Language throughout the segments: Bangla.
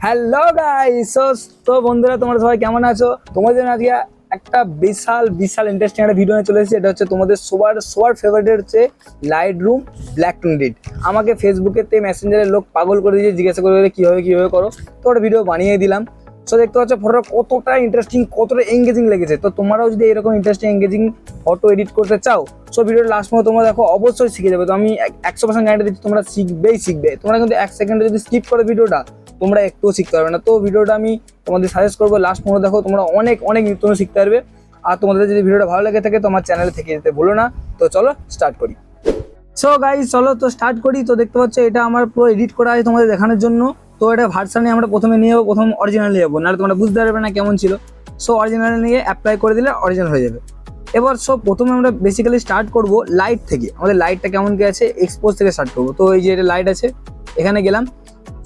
হ্যালো গাইস, তো বন্ধুরা তোমরা সবাই কেমন আছো? তোমাদের আজকে একটা বিশাল বিশাল ইন্টারেস্টিং একটা ভিডিও নিয়ে চলে এসেছি। এটা হচ্ছে তোমাদের সবার ফেভারিট হচ্ছে light room black two edit. আমাকে ফেসবুকেতে মেসেঞ্জারের লোক পাগল করে দিয়েছে, জিজ্ঞাসা করে কীভাবে করো, তো একটা ভিডিও বানিয়ে দিলাম। সো দেখতে পাচ্ছ ফটোটা কতটা ইন্টারেস্টিং, কতটা এঙ্গেজিং লেগেছে। তো তোমরাও যদি এরকম ইন্টারেস্টিং এঙ্গেজিং ফটো এডিট করতে চাও, সো ভিডিওর লাস্ট পর্যন্ত তোমরা দেখো, অবশ্যই শিখে যাবে। তো আমি 100% গ্যারান্টি দিচ্ছি তোমরা শিখবে। তোমরা কিন্তু 1 সেকেন্ডে যদি স্কিপ করো ভিডিওটা, তোমরা একটুও শিখতে পারবে না। তো ভিডিওটা আমি তোমাদের সাজেস্ট করবো লাস্ট পর্যন্ত দেখো, তোমরা অনেক নতুন শিখতে পারবে। আর তোমাদের যদি ভিডিওটা ভালো লেগে থাকে তোমার চ্যানেলে থেকে যেতে ভুলো না। তো চলো স্টার্ট করি। সো গাইস চলো তো স্টার্ট করি। তো দেখতে পাচ্ছ এটা আমার পুরো এডিট করা আছে তোমাদের দেখানোর জন্য। তো এটা ভার্সানে আমরা প্রথমে নিয়ে যাবো, প্রথম অরিজিনাল নিয়ে যাবো, নাহলে তোমরা বুঝতে পারবে না কেমন ছিল। সো অরিজিনাল নিয়ে অ্যাপ্লাই করে দিলে অরিজিনাল হয়ে যাবে। এবার সব প্রথমে আমরা বেসিক্যালি স্টার্ট করব লাইট থেকে। আমাদের লাইটটা কেমন কি আছে, এক্সপোজ থেকে স্টার্ট করবো। তো এই যে এটা লাইট আছে, এখানে গেলাম।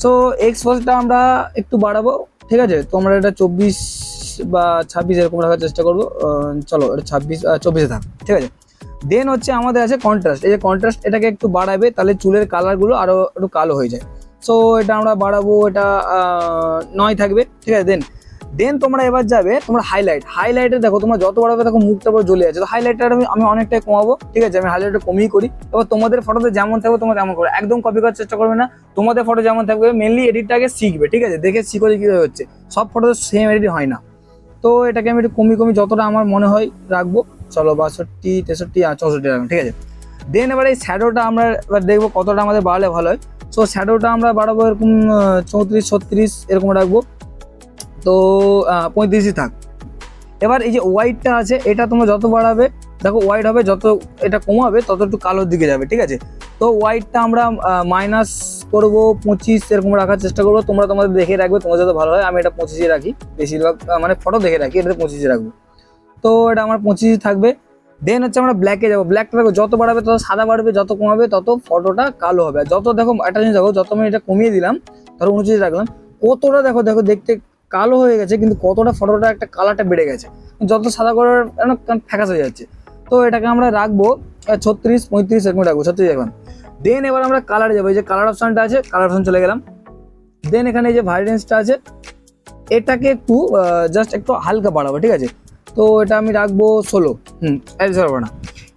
সো এক্সপোজটা আমরা একটু বাড়াবো, ঠিক আছে। তো আমরা এটা 24 বা 26 এরকম রাখার চেষ্টা করবো। চলো এটা 24-এ থাক, ঠিক আছে। দেন হচ্ছে আমাদের আছে কন্ট্রাস্ট। এই যে কন্ট্রাস্ট, এটাকে একটু বাড়াবে, তাহলে চুলের কালারগুলো আরও একটু কালো হয়ে যায়। সো এটা আমরা বাড়াবো, এটা 9 থাকবে, ঠিক আছে। দেন তোমরা এবার যাবে তোমরা হাইলাইটে দেখো, তোমরা যত বাড়াবে দেখো মুখটা পুরো জ্বলে আছে। তো হাইলাইটটা আমি অনেকটাই কমাবো, ঠিক আছে। আমি হাইলাইটটা কমিয়ে করি। এবার তোমাদের ফটোতে যেমন থাকবে তোমরা তেমন করবে, একদম কপি করার চেষ্টা করবে না। তোমাদের ফটো যেমন থাকবে, মেনলি এডিটটাকে শিখবে, ঠিক আছে। দেখে শিখো যে কীভাবে হচ্ছে, সব ফটোতে সেম এডিট হয় না। তো এটাকে আমি একটু কমিয়ে যতটা আমার মনে হয় রাখবো। চলো 62, 63 আর 64 রাখবো, ঠিক আছে। দেন এবার এই শ্যাডোটা আমরা এবার দেখবো কতটা আমাদের বাড়ালে ভালো হয়। সো শ্যাডোটা আমরা বাড়াবো এরকম 34, 36 এরকম রাখবো। তো 35ই থাক। এবার এই যে হোয়াইটটা আছে, এটা তোমরা যত বাড়াবে দেখো হোয়াইট হবে, যত এটা কমাবে তত একটু কালোর দিকে যাবে, ঠিক আছে। তো হোয়াইটটা আমরা মাইনাস করবো 25 এরকম রাখার চেষ্টা করবো। তোমরা তোমাদের দেখে রাখবে, তোমার যত ভালো হয়। আমি এটা 25-এ রাখি, বেশিরভাগ মানে ফটো দেখে রাখি, এটা 25-এ রাখবো। তো এটা আমার 25 থাকবে। দেন হচ্ছে আমরা ব্ল্যাকে যাবো। ব্ল্যাকটা দেখো যত বাড়াবে তত সাদা বাড়বে, যত কমাবে তত ফটোটা কালো হবে। যত দেখো একটা জিনিস দেখো, যত আমি এটা কমিয়ে দিলাম, ধরো 29 রাখলাম, কতটা দেখো দেখতে কালো হয়ে গেছে, কিন্তু কতটা ফটোটা একটা কালারটা বেড়ে গেছে। যত সাদা করার ফ্যাকাস হয়ে যাচ্ছে। তো এটাকে আমরা রাখবো 36, 35 এরকম রাখবো, 36 রাখলাম। দেন এবার আমরা কালারে যাবো। এই যে কালার অপশনটা আছে, কালার অপশন চলে গেলাম। দেন এখানে এই যে ভাইব্রেন্সটা আছে, এটাকে একটু জাস্ট একটু হালকা বাড়াবো, ঠিক আছে। তো এটা আমি রাখবো 16। পারবো না।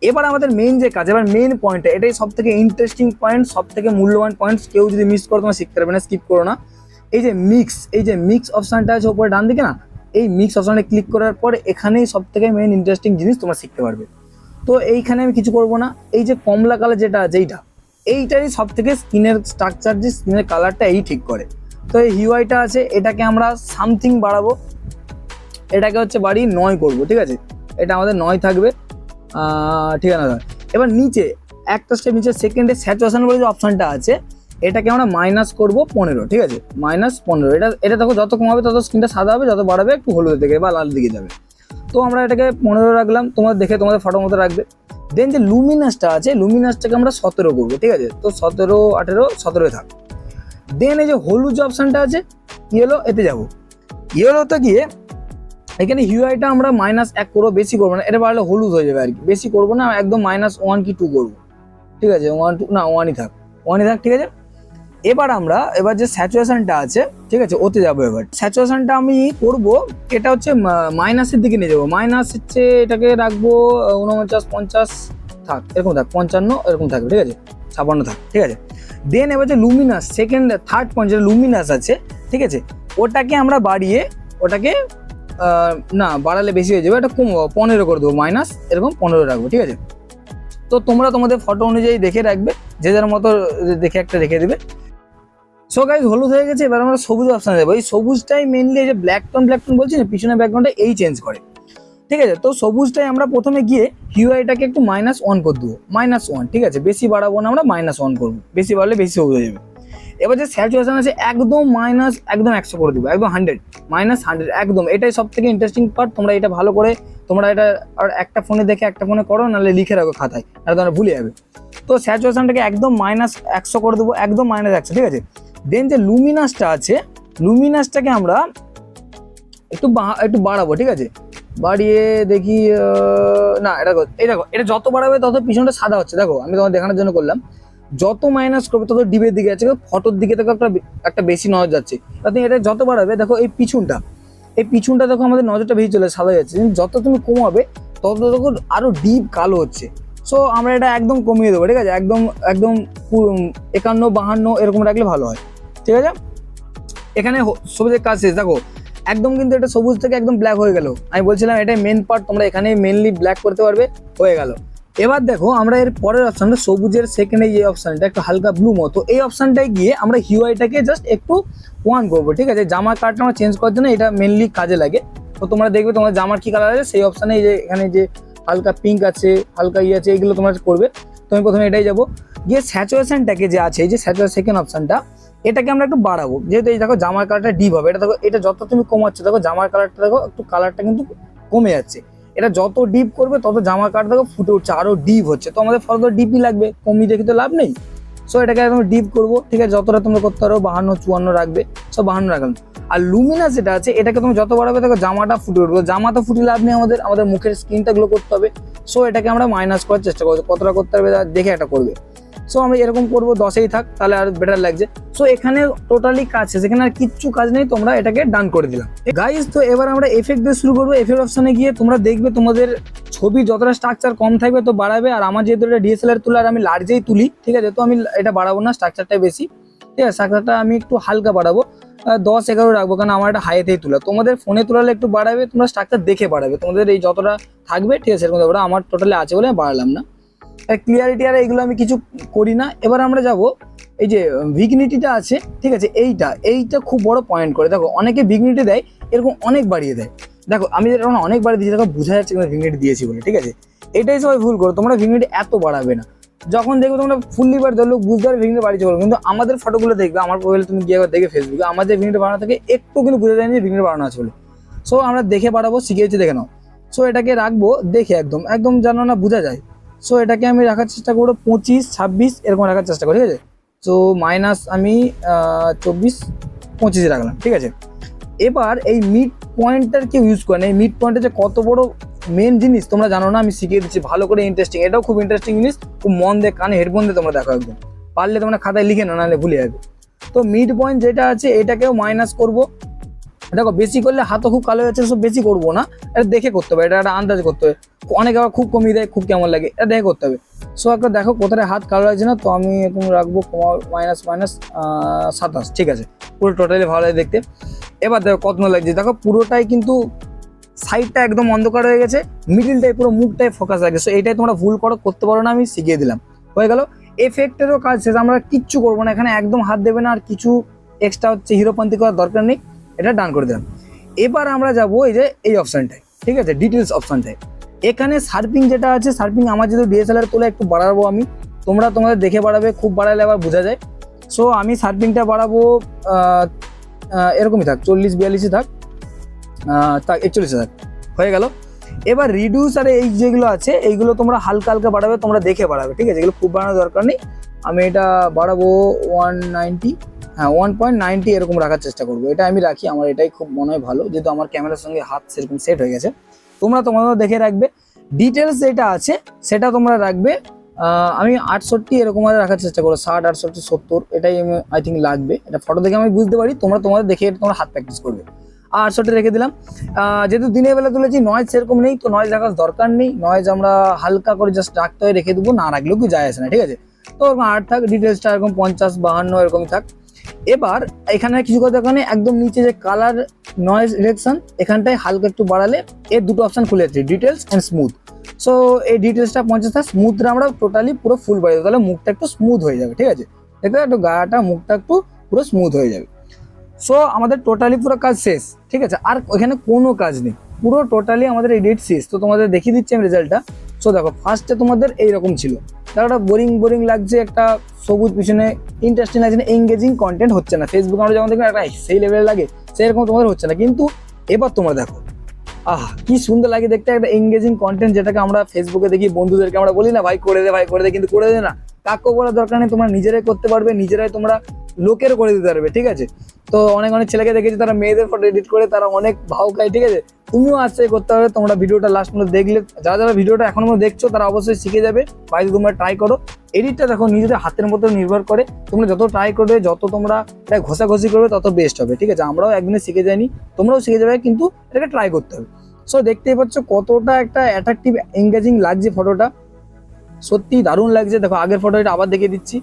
এবার আমাদের মেইন যে কাজ, এবার মেইন পয়েন্টটা, এটাই সব থেকে ইন্টারেস্টিং পয়েন্ট, সব থেকে মূল্যবান পয়েন্ট। কেউ যদি মিস করো তোমার শিখতে পারবে না, স্কিপ করো না। এই যে মিক্স অপশনটা আছে উপরে ডান দিকে না, এই মিক্স অপশনে ক্লিক করার পর এখানেই সব থেকে মেইন ইন্টারেস্টিং জিনিস তোমরা শিখতে পারবে। তো এইখানে আমি কিছু করবো না। এই যে কমলা কালার যেটা আছে, এইটারই সব থেকে স্কিনের স্ট্রাকচার, যে স্কিনের কালারটা এই ঠিক করে। তো এই হিউআইটা আছে, এটাকে আমরা সামথিং বাড়াবো, এটাকে হচ্ছে বাড়ি 9 করবো, ঠিক আছে। এটা আমাদের 9 থাকবে, ঠিক আছে। এবার নিচে একটা স্টেপ নিচে সেকেন্ডে স্যাচুরেশন বলে যে অপশনটা আছে, এটাকে আমরা মাইনাস করবো 15, ঠিক আছে। -15। এটা দেখো যত কমাবে তত স্ক্রিনটা সাদা হবে, যত বাড়াবে একটু হলুদ দিকে বা লাল দিকে যাবে। তো আমরা এটাকে 15 রাখলাম, তোমাদের দেখে তোমাদের ফটোর মতো রাখবে। দেন যে লুমিনাসটা আছে, লুমিনাসটাকে আমরা 17 করবো, ঠিক আছে। তো 17, 18, 17 থাক। দেন এই যে হলুদ যে অপশনটা আছে ইয়েলো, এতে যাবো। ইয়েলোতে গিয়ে এখানে হিউআইটা আমরা -1 করবো, বেশি করবো না, এটা বাড়লে হলুদ হয়ে যাবে আর কি। বেশি করবো না, একদম -1 কি 2 করবো, ঠিক আছে। 1, 2 না 1ই থাক, ঠিক আছে। এবার যে স্যাচুরেশনটা আছে, ঠিক আছে, ওতে যাবো। এবার স্যাচুরেশনটা আমি করবো, এটা হচ্ছে মাইনাসের দিকে নিয়ে যাবো। মাইনাস হচ্ছে এটাকে রাখবো 49, 50 থাক, এরকম থাক, 55 এরকম থাকবে, ঠিক আছে। 56 থাক, ঠিক আছে। দেন এবার যে লুমিনাস থার্ড পয়েন্ট যেটা লুমিনাস আছে, ঠিক আছে, ওটাকে আমরা বাড়িয়ে, ওটাকে না বাড়ালে বেশি হয়ে যাবে, এটা কমবো, 15 করে দেবো, মাইনাস এরকম 15 রাখবো, ঠিক আছে। তো তোমরা তোমাদের ফটো অনুযায়ী দেখে রাখবে, যে যার মতো দেখে একটা রেখে দেবে। সো গাইস হলুদ হয়ে গেছে, এবার আমরা সবুজ অপশানে যাবো। এই সবুজটাই মেনলি এই যে ব্ল্যাক টোন বলছি না, পিছনে ব্যাকগ্রাউন্ডটা এই চেঞ্জ করে, ঠিক আছে। তো সবুজটাই আমরা প্রথমে গিয়ে হিউআইটাকে একটু -1 করে দেবো, -1, ঠিক আছে। বেশি বাড়াবো না, আমরা -1 করবো, বেশি বাড়লে বেশি সবুজ হয়ে যাবে। এবার যে স্যাচুরেশন আছে একদম একদম 100 করে দেবো, একদম 100, -100 একদম। এটাই সব থেকে ইন্টারেস্টিং পার্ট। তোমরা এটা ভালো করে তোমরা এটা আর একটা ফোনে দেখে একটা ফোনে করো, নাহলে লিখে রাখো খাতায়, আর তোমরা ভুলে যাবে। তো স্যাচুরেশনটাকে একদম -100 করে দেবো, একদম -100, ঠিক আছে। দেন যে লুমিনাসটা আছে, লুমিনাসটাকে আমরা একটু বাড়াবো, ঠিক আছে। বাড়িয়ে দেখি, না এটা এই দেখো, এটা যত বাড়াবে তত পিছনটা সাদা হচ্ছে, দেখো আমি তোমার দেখানোর জন্য করলাম। যত মাইনাস করবে তত ডিপের দিকে যাচ্ছে, ফটোর দিকে দেখো একটা বেশি নজর যাচ্ছে। তুমি এটা যত বাড়াবে দেখো এই পিছনটা দেখো আমাদের নজরটা বেশি চলে সাদা যাচ্ছে, যত তুমি কমাবে তত দেখো আরো ডিপ কালো হচ্ছে। সো আমরা এটা একদম কমিয়ে দেবো, ঠিক আছে, একদম একদম 51-52 এরকম রাখলে ভালো হয়, ঠিক আছে। এখানে সবুজের কাজ শেষ, দেখো একদম কিন্তু এটা সবুজ থেকে একদম ব্ল্যাক হয়ে গেল। আমি বলছিলাম এটাই মেন পার্ট, তোমরা এখানে মেনলি ব্ল্যাক করতে পারবে, হয়ে গেল। এবার দেখো আমরা এর পরের অপশনটা সবুজের সেকেন্ডে যে অপশনটা একটু হালকা ব্লু মতো, এই অপশনটায় গিয়ে আমরা হিউআইটাকে জাস্ট একটু ওয়ান করবো, ঠিক আছে। জামার কালারটা আমরা চেঞ্জ করার জন্য এটা মেনলি কাজে লাগে। তো তোমরা দেখবে তোমার জামার কি কালার আছে সেই অপশানে, এই যে এখানে যে হালকা পিঙ্ক আছে, হালকা ইয়ে আছে, এইগুলো তোমরা করবে। তো আমি প্রথমে এটাই যাবো, গিয়ে স্যাচুরেশনটাকে যে আছে এই যে স্যাচুরেশন সেকেন্ড অপশনটা, এটাকে আমরা একটু বাড়াবো, যেহেতু এই দেখো জামার কালারটা ডিপ হবে। এটা দেখো, এটা যত তুমি কমাচ্ছ দেখো জামার কালারটা দেখো একটু কালারটা কিন্তু কমে যাচ্ছে। এটা যত ডিপ করবে তত জামার কালার দেখো ফুটে উঠছে, আরো ডিপ হচ্ছে। তো আমাদের ফটো তো ডিপই লাগবে, কমিয়ে দেখি তো লাভ নেই। সো এটাকে একদম ডিপ করবো, ঠিক আছে। যতটা তোমরা করতে পারো 52-54 রাখবে, সব 52 রাখলাম। আর লুমিনাস যেটা আছে এটাকে তুমি যত বাড়াবে দেখো জামাটা ফুটে উঠবে। জামা তো ফুটে লাভ নেই, আমাদের মুখের স্কিনটা গ্লো করতে হবে। সো এটাকে আমরা মাইনাস করার চেষ্টা করবো, কতটা করতে হবে দেখে একটা করবে। সো আমরা এরকম করবো, 10এই থাক, তাহলে আর বেটার লাগছে। সো এখানে টোটালি কাজ শেষ, এখানে আর কিচ্ছু কাজ নেই, তোমরা এটাকে ডান করে দিলাম গাইস। তো এবার আমরা এফেক্ট দিয়ে শুরু করবো। এফেক্ট অপশনে গিয়ে তোমরা দেখবে তোমাদের ছবি যতটা স্ট্রাকচার কম থাকবে তো বাড়াবে। আর আমার যেহেতু এটা ডিএসএলআর তুলে আর আমি লার্জেই তুলি, ঠিক আছে, তো আমি এটা বাড়াবো না, স্ট্রাকচারটাই বেশি, ঠিক আছে। স্ট্রাকচারটা আমি একটু হালকা বাড়াবো, 10-11 রাখবো, কারণ আমার এটা হাইতেই তোলা। তোমাদের ফোনে তোলালে একটু বাড়াবে, তোমরা স্ট্রাকচার দেখে বাড়াবে, তোমাদের এই যতটা থাকবে, ঠিক আছে, সেরকম ব্যাপার। আমার টোটালি আছে বলে বাড়ালাম না। ক্লিয়ারিটি আর এইগুলো আমি কিছু করি না। এবার আমরা যাব এই যে ভিগনিটিটা আছে, ঠিক আছে, এইটা খুব বড় পয়েন্ট করে। দেখো অনেকে ভিগনিটি দেয়, এরকম অনেক বাড়িয়ে দেয়। দেখো আমি যখন অনেক বাড়িয়ে দিয়েছি দেখো বোঝা যাচ্ছে ভিগনিটি দিয়েছি বলে, ঠিক আছে। এটাই সবাই ভুল করো, তোমরা ভিগনিটি এত বাড়াবে না। যখন দেখবে তোমরা ফুললি বার ধরো বুঝতে পারবে ভিগনিটি বাড়িয়েছে বলো, কিন্তু আমাদের ফটোগুলো দেখবে, আমার প্রোফাইলে তুমি গিয়ে দেখে ফেসবুকে আমাদের ভিগনিটি বাড়ানো থাকে, একটু কিন্তু বোঝা যায়নি যে ভিগনিটি বাড়ানো আছে বলে। সো আমরা দেখে বাড়াবো, শিখিয়েছি দেখে নাও। সো এটাকে রাখবো দেখে একদম একদম জানো না বোঝা যায়। সো এটাকে আমি রাখার চেষ্টা করবো 25-26 এরকম রাখার চেষ্টা করি, ঠিক আছে। সো মাইনাস আমি 24-25 রাখলাম, ঠিক আছে। এবার এই মিড পয়েন্টটার কেউ ইউজ করে না। এই মিড পয়েন্টের যে কত বড় মেন জিনিস তোমরা জানো না, আমি শিখিয়ে দিচ্ছি ভালো করে, ইন্টারেস্টিং। এটাও খুব ইন্টারেস্টিং জিনিস, খুব মন দিয়ে কানে হেডফোন দিয়ে তোমরা দেখো একদম, পারলে তোমরা খাতায় লিখে না, নাহলে ভুলে যাবে। তো মিড পয়েন্ট যেটা আছে এটাকেও মাইনাস করবো। দেখো বেশি করলে হাতও খুব কালো যাচ্ছে, সব বেশি করবো না, এটা দেখে করতে হবে, এটা একটা আন্দাজ করতে হবে। অনেকে আবার খুব কমিয়ে দেয়, খুব কেমন লাগে, এটা দেখে করতে হবে। সো একটা দেখো কোথায় হাত কালো লাগছে না, তো আমি এখন রাখবো মাইনাস 27, ঠিক আছে, পুরো টোটালি ভালো লাগে দেখতে। এবার দেখো কত লাগছে, দেখো পুরোটাই কিন্তু সাইডটা একদম অন্ধকার হয়ে গেছে, মিডিলটাই পুরো মুখটাই ফোকাস লাগে। সো এইটাই তোমরা ভুল করতে পারো না, আমি শিখিয়ে দিলাম, হয়ে গেল। এফেক্টেরও কাজ শেষ, আমরা কিচ্ছু করবো না এখানে, একদম হাত দেবে না, আর কিছু এক্সট্রা হচ্ছে হিরোপন্থী করার দরকার নেই, এটা ডান করে দিলাম। এবার আমরা যাবো এই যে এই অপশনটায়, ঠিক আছে, ডিটেলস অপশনটায়। এখানে শার্পিং যেটা আছে, শার্পিং আমার যেহেতু ডিএসএলআর তোলা একটু বাড়াবো আমি, তোমরা তোমাদের দেখে বাড়াবে, খুব বাড়ালে আবার বোঝা যায়। সো আমি শার্পিংটা বাড়াবো এরকমই থাক, 40-42 থাক, 41 থাক, হয়ে গেল। এবার রিডিউস আর এই যেগুলো আছে এইগুলো তোমরা হালকা হালকা বাড়াবে, তোমরা দেখে বাড়াবে, ঠিক আছে, এগুলো খুব বাড়ানোর দরকার নেই। আমি এটা বাড়াবো 190, হ্যাঁ 1.90 এরকম রাখার চেষ্টা করবো। এটা আমি রাখি, আমার এটাই খুব মনে হয় ভালো, যেহেতু আমার ক্যামেরার সঙ্গে হাত সেরকম সেট হয়ে গেছে। তোমরা তোমাদের দেখে রাখবে। ডিটেলস যেটা আছে সেটা তোমরা রাখবে, আমি 68 এরকম রাখার চেষ্টা করবো, 60, 68, 70 এটাই আমি আই থিঙ্ক লাগবে। এটা ফটো দেখে আমি বুঝতে পারি, তোমরা তোমাদের দেখে তোমরা হাত প্র্যাকটিস করবে। আর 68 রেখে দিলাম। যেহেতু দিনের বেলা তুলেছি, নয়েজ সেরকম নেই, তো নয়েজ রাখার দরকার নেই। নয়েজ আমরা হালকা করে জাস্ট রাখতে হয়, রেখে দেবো, না রাখলেও কি যায় আসে না, ঠিক আছে। তো 8 থাক, ডিটেলসটা এরকম 50-52 এরকমই থাক। এবার এখানে কিছু কথা, এখানে একদম নিচে যে কালার নয়েজ রিডাকশন, এখানটায় হালকা একটু বাড়ালে এর দুটো অপশন খুলে যাচ্ছে, ডিটেলস এন্ড স্মুথ। সো এই ডিটেলসটা 50 থাক, স্মুথটা আমরা টোটালি পুরো ফুল বাড়িয়ে দেবো, তাহলে মুখটা একটু স্মুথ হয়ে যাবে, ঠিক আছে, দেখতে একটু গাটা মুখটা একটু পুরো স্মুথ হয়ে যাবে। সো আমাদের টোটালি পুরো কাজ শেষ, ঠিক আছে, আর ওখানে কোনো কাজ নেই, পুরো টোটালি আমাদের এডিট শেষ। তো তোমাদের দেখিয়ে দিচ্ছি আমি রেজাল্টটা। সো দেখো ফার্স্টে তোমাদের এইরকম ছিল, তার একটা বোরিং লাগছে, একটা সবুজ পিছনে ইন্টারেস্টিং লাগছে না, এঙ্গেজিং কন্টেন্ট হচ্ছে না। ফেসবুকে আমরা যেমন দেখি একটা সেই লেভেলে লাগে, সেরকম তোমাদের হচ্ছে না। কিন্তু এবার তোমরা দেখো, কি সুন্দর লাগে দেখতে, একটা এঙ্গেজিং কন্টেন্ট, যেটাকে আমরা ফেসবুকে দেখি, বন্ধুদেরকে আমরা বলি না ভাই করে দে, ভাই করে দে, কিন্তু করে দে না, কাকু বলার দরকার নেই, তোমরা নিজেরাই করতে পারবে, নিজেরাই তোমরা লোকের করে দিতে পারবে, ঠিক আছে। তো অনেক ছেলেকে দেখেছি তারা মেয়েদের ফটো এডিট করে তারা অনেক ভাও খায়, ঠিক আছে, তুমিও আজকে করতে হবে। তোমরা ভিডিওটা লাস্ট পর্যন্ত দেখলে, যারা যারা ভিডিওটা এখনো দেখছো তারা অবশ্যই শিখে যাবে। বাড়িতে তোমরা ট্রাই করো। এডিটটা দেখো নিজেদের হাতের মতো নির্ভর করে, তোমরা যত ট্রাই করবে, যত তোমরা এটা ঘষাঘষি করবে, তত বেস্ট হবে। ঠিক আছে, আমরাও একদিনে শিখে যাইনি, তোমরাও শিখে যাবে, কিন্তু এটাকে ট্রাই করতে হবে। সো দেখতেই পাচ্ছ কতটা একটা অ্যাট্রাকটিভ এঙ্গেজিং লাগছে ফটোটা, সত্যি দারুণ লাগছে। দেখো আগের ফটো এটা আবার দেখিয়ে দিচ্ছি,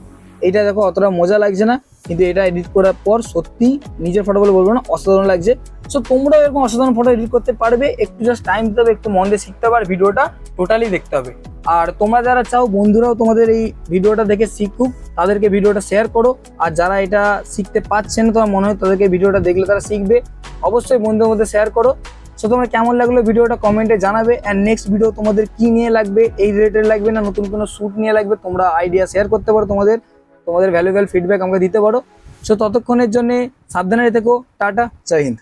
এইটা দেখো অতটা মজা লাগছে না, কিন্তু এটা এডিট করার পর সত্যি নিজের ফটো বলে বলবো না, অসাধারণ লাগছে। সো তোমরাও এরকম অসাধারণ ফটো এডিট করতে পারবে, একটু জাস্ট টাইম দিতে হবে, একটু মন দিয়ে শিখতে হবে, আর ভিডিওটা টোটালি দেখতে হবে। আর তোমরা যারা চাও বন্ধুরাও তোমাদের এই ভিডিওটা দেখে শিখুক, তাদেরকে ভিডিওটা শেয়ার করো। আর যারা এটা শিখতে পারছে না, তোমার মনে হয় তাদেরকে ভিডিওটা দেখলে তারা শিখবে, অবশ্যই বন্ধুদের মধ্যে শেয়ার করো। সো তোমার কেমন লাগলো ভিডিওটা কমেন্টে জানাবে। অ্যান্ড নেক্সট ভিডিও তোমাদের কি নিয়ে লাগবে, এই রিলেটেড লাগবে না নতুন কোনো শ্যুট নিয়ে লাগবে, তোমরা আইডিয়া শেয়ার করতে পারো, তোমাদের ভ্যালুয়েবল ফিডব্যাক আমাকে দিতে পারো। সো ততক্ষণের জন্য সাবধানে থেকো। টাটা, জয় হিন্দ।